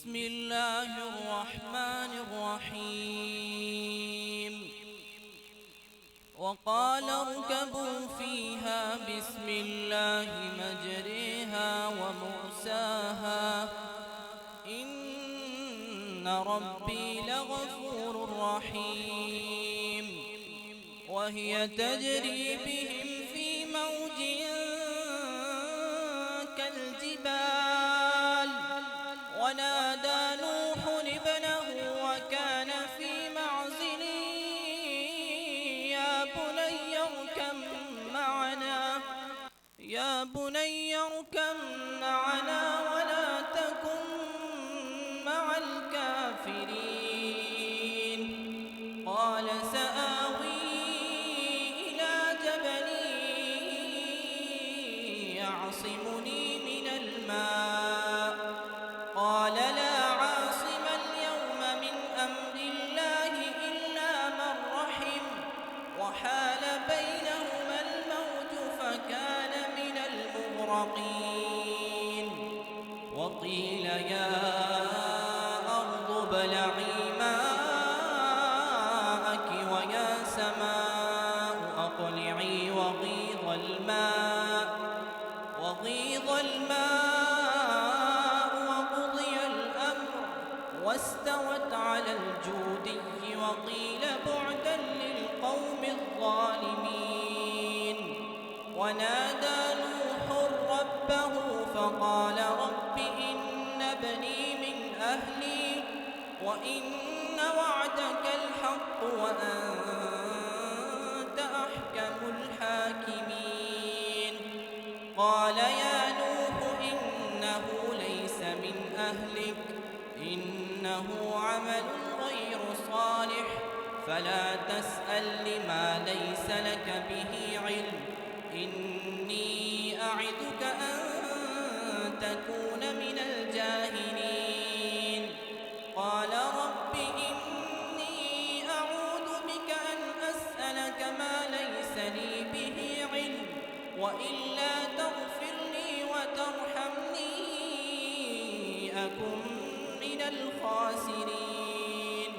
بسم الله الرحمن الرحيم وقال اركبوا فيها بسم الله مجريها ومرساها إن ربي لغفور رحيم وهي تجري بهم في موج كالجبال ونادى نوح ابنه وكان في معزل يا بني اركب معنا ولا تكن مع الكافرين قال سآوي إلى جبل يعصمني من الماء قال لا عاصم اليوم من أمر الله إلا من رحم وحال بينهما الموج فكان من المغرقين وقيل يا أرض ابلعي ماءك ويا سماء أقلعي وغيض الماء وقضي الأمر واستوت على الجودي وقيل بعدا للقوم الظالمين ونادى نوح ربه فقال رب إن ابني من أهلي وإن وعدك الحق وأنت أحكم الحاكمين قال يا نوح إنه ليس من أهلك إنه عمل غير صالح فلا تسأل لما ليس لك به علم إني أعدك أن تكون من الجاهلين قال رب إني أعوذ بك أن أسألك ما ليس لي به علم وإلا تغفر لي وترحمني أكن من الخاسرين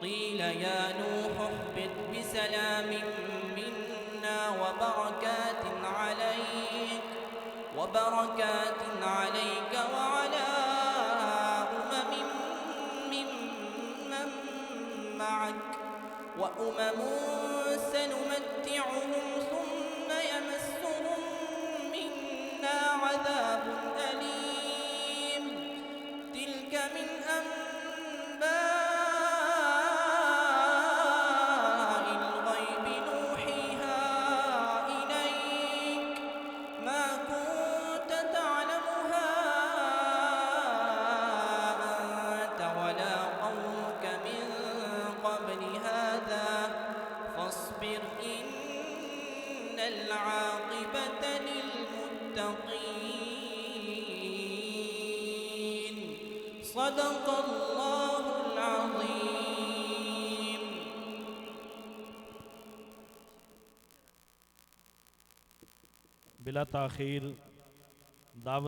قيل يا نوح اهبط بسلام منا وبركات عليك وعلى ممن معك وأمم سنمتعهم ثم يمسهم منا عذاب أليم تلك من أنباء الغيب نوحيها إليك ما كنت تعلمها أنت ولا قومك من قبل هذا فاصبر إن العاقبة للمتقين صدق الله العظيم. بلا تاخیر دعوت